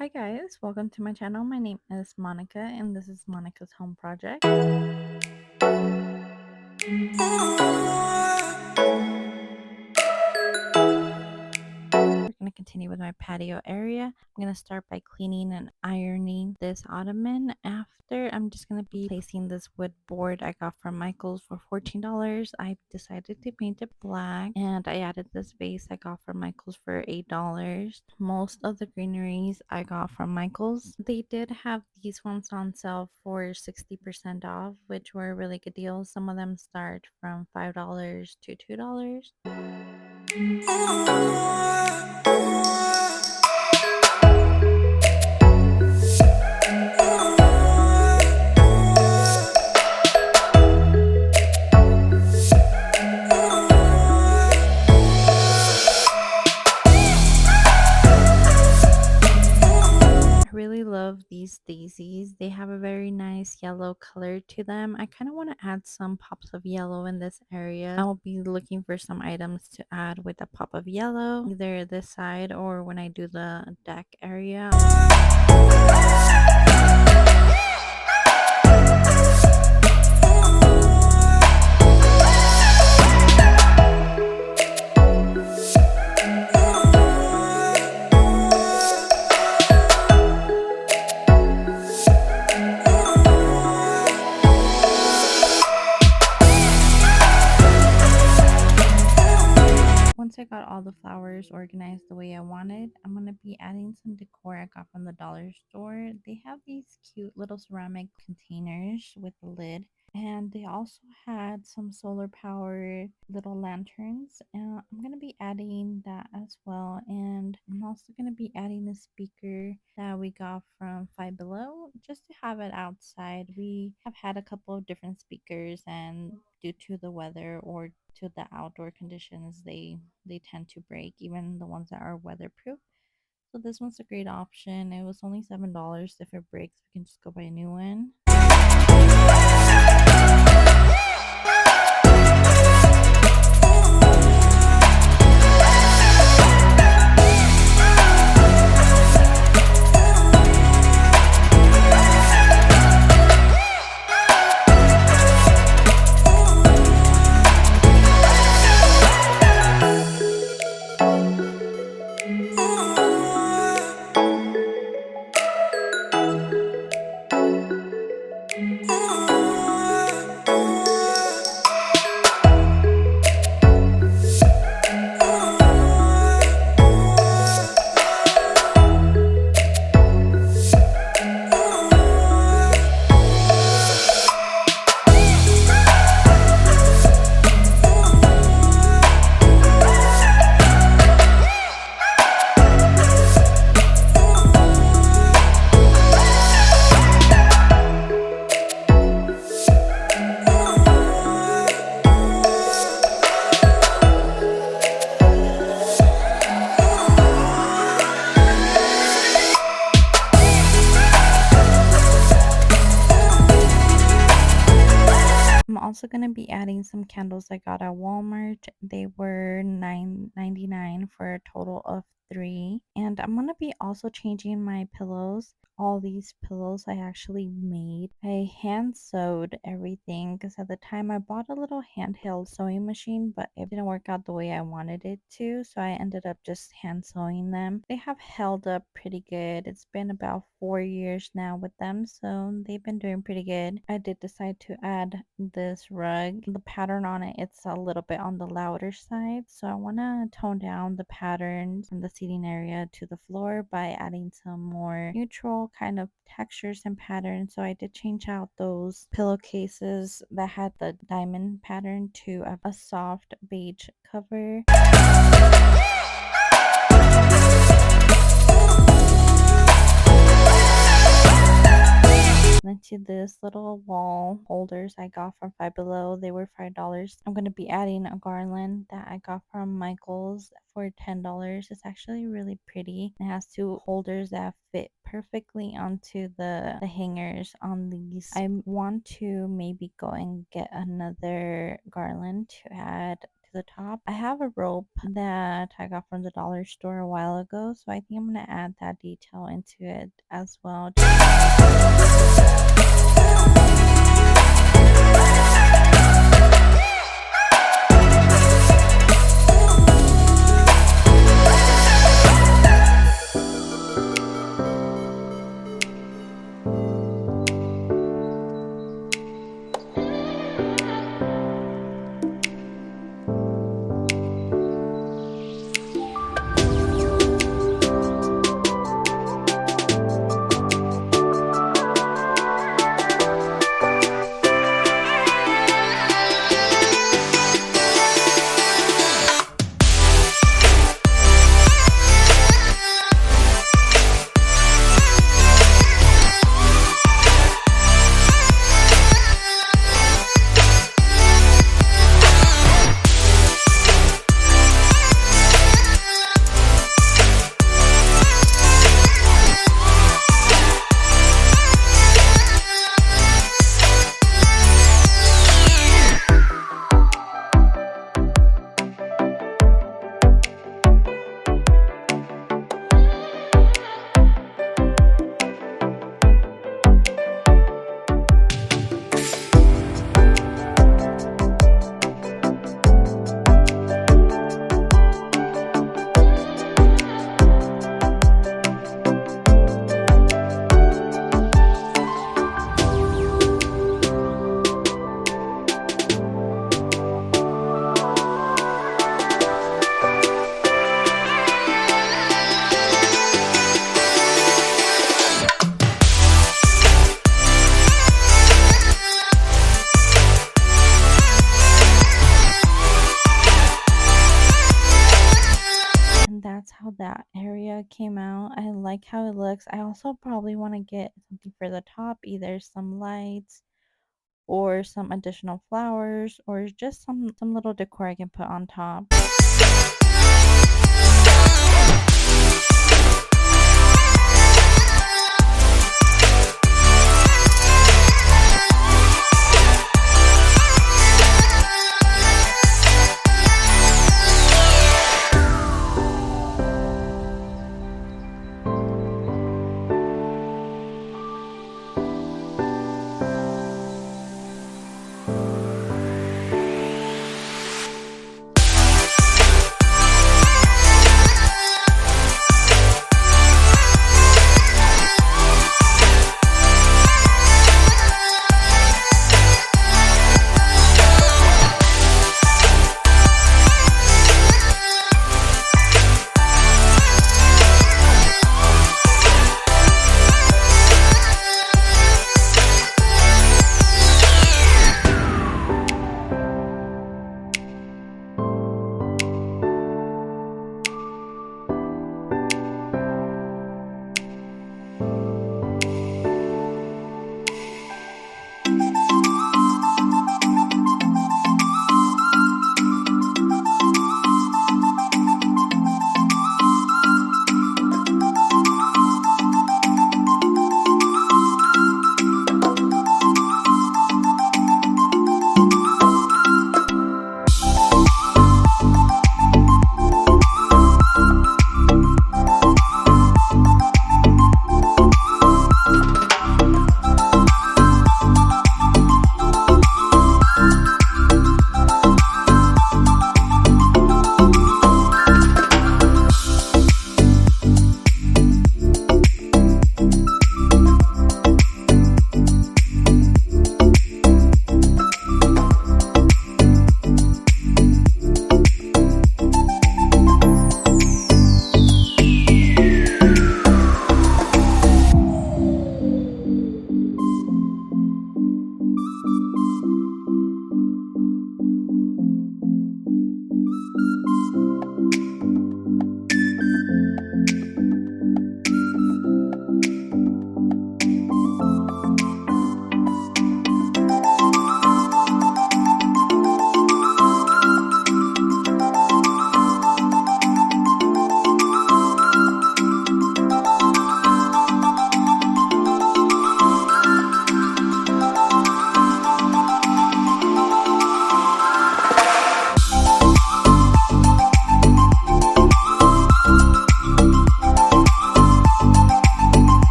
Hi guys, welcome to my channel. My name is Monica and this is Monica's Home Project. We're going to continue with my patio area. I'm going to start by cleaning and ironing this ottoman. After, I'm just going to be placing this wood board I got from Michael's for $14. I decided to paint it black, and I added this vase I got from Michael's for $8. Most of the greeneries I got from Michael's. They did have these ones on sale for 60% off, which were a really good deal. Some of them start from $5 to $2. Really love these daisies. They have a very nice yellow color to them. I kind of want to add some pops of yellow in this area. I'll be looking for some items to add with a pop of yellow, either this side or when I do the deck area. Once I got all the flowers organized the way I wanted, I'm going to be adding some decor I got from the dollar store. They have these cute little ceramic containers with a lid, and they also had some solar powered little lanterns. I'm going to be adding that as well, and I'm also going to be adding a speaker that we got from Five Below just to have it outside. We have had a couple of different speakers, and due to the weather or to the outdoor conditions, they tend to break, even the ones that are weatherproof. So this one's a great option. It was only $7. If it breaks, we can just go buy a new one. I'm also going to be adding some candles I got at Walmart. They were $9.99 for a total of 3. And I'm going to be also changing my pillows. All these pillows I actually made. I hand sewed everything because at the time I bought a little handheld sewing machine, but it didn't work out the way I wanted it to, so I ended up just hand sewing them. They have held up pretty good. It's been about 4 years now with them, so they've been doing pretty good. I did decide to add this rug. The pattern on it, it's a little bit on the louder side, so I want to tone down the patterns from the seating area to the floor by adding some more neutral kind of textures and patterns. So I did change out those pillowcases that had the diamond pattern to a soft beige cover. Into this little wall holders I got from Five Below. They were $5. I'm going to be adding a garland that I got from Michael's for $10. It's actually really pretty. It has 2 holders that fit perfectly onto the hangers on these. I want to maybe go and get another garland to add to to the top. I have a rope that I got from the dollar store a while ago, so I think I'm going to add that detail into it as well. That's how that area came out. I like how it looks. I also probably want to get something for the top, either some lights or some additional flowers or just some little decor I can put on top.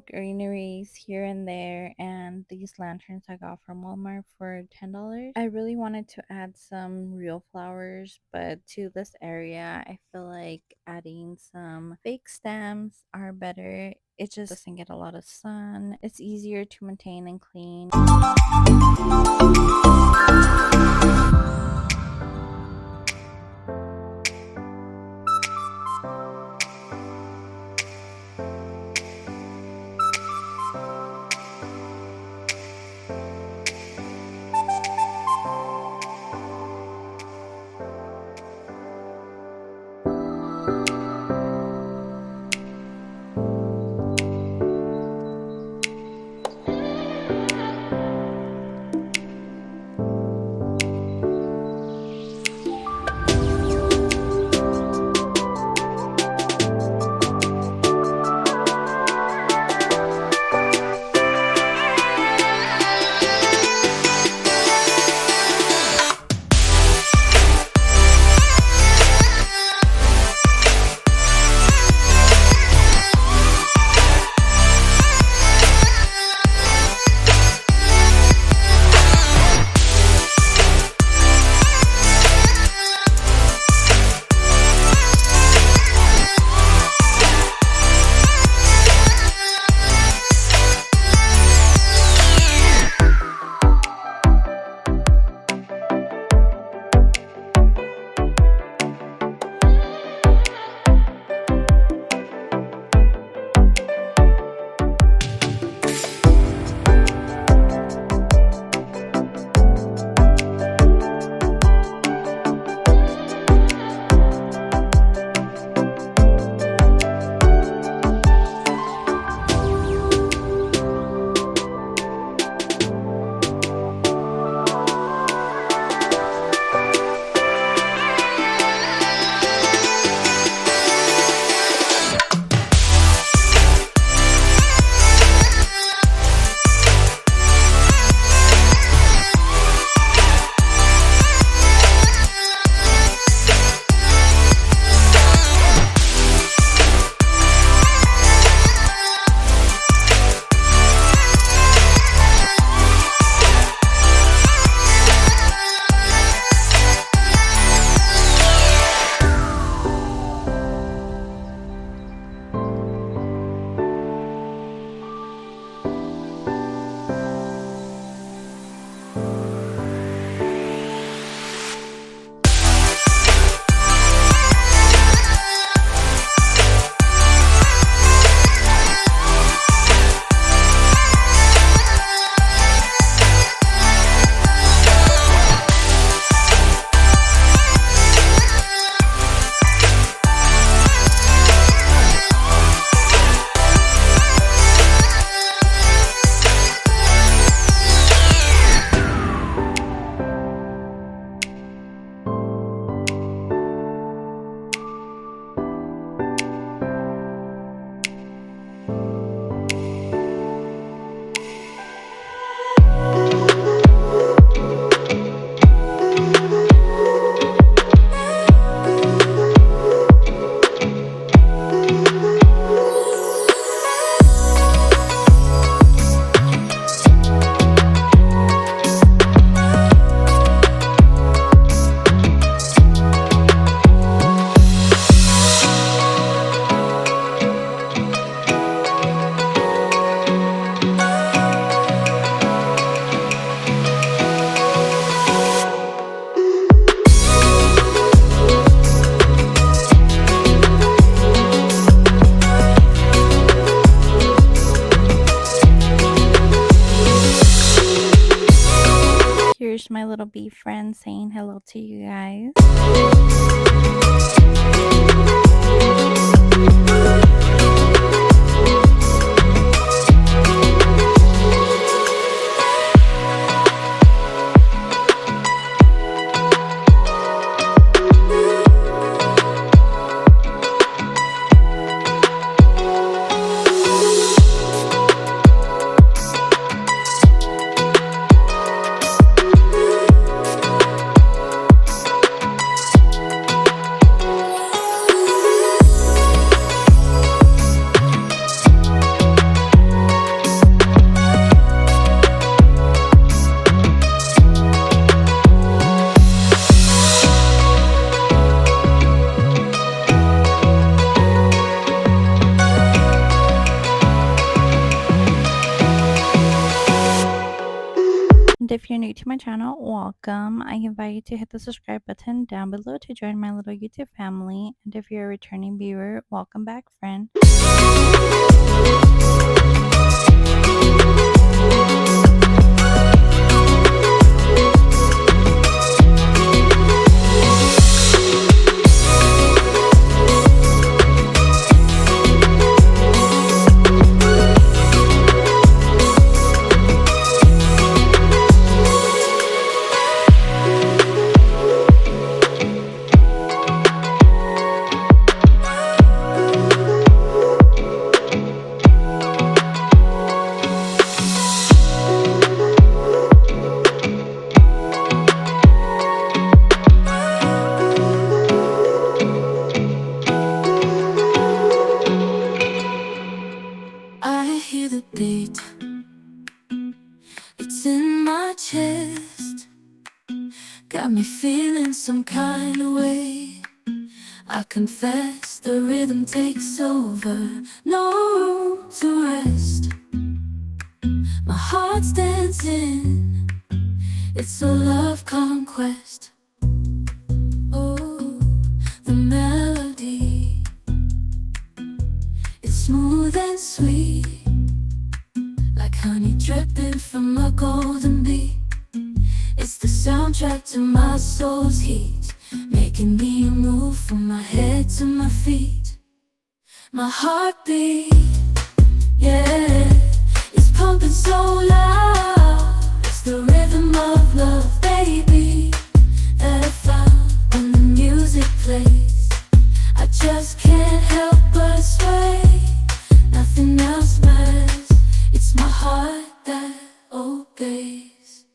some greeneries here and there, and these lanterns I got from Walmart for $10. I really wanted to add some real flowers, but to this area I feel like adding some fake stems are better. It just doesn't get a lot of sun. It's easier to maintain and clean. Here's my little bee friend saying hello to you guys. And if you're new to my channel, welcome. I invite you to hit the subscribe button down below to join my little YouTube family. And if you're a returning viewer, welcome back, friend. I hear the beat, it's in my chest, got me feeling some kind of way. I confess the rhythm takes over, no room to rest. My heart's dancing, it's a love conquest. Oh, the melody, it's smooth and sweet, like honey dripping from a golden bee. It's the soundtrack to my soul's heat, making me move from my head to my feet. My heartbeat, yeah, it's pumping so loud. It's the rhythm of love, baby, that I found when the music plays. I just can't help but sway. Nothing else matters, it's my heart that obeys.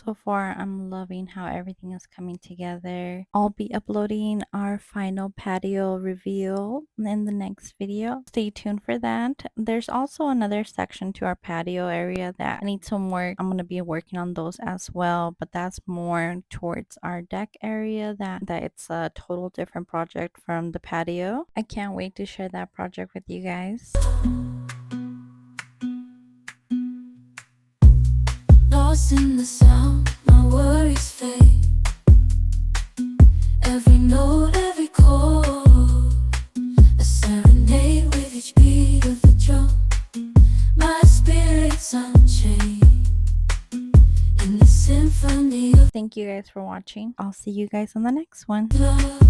So far, I'm loving how everything is coming together. I'll be uploading our final patio reveal in the next video. Stay tuned for that. There's also another section to our patio area that I need some work. I'm going to be working on those as well, but that's more towards our deck area. That it's a total different project from the patio. I can't wait to share that project with you guys. Lost in the sound, my worries fade. Every note, every chord, a serenade with each beat of the drum. My spirit's unchained in the symphony of Thank you guys for watching. I'll see you guys on the next one. love.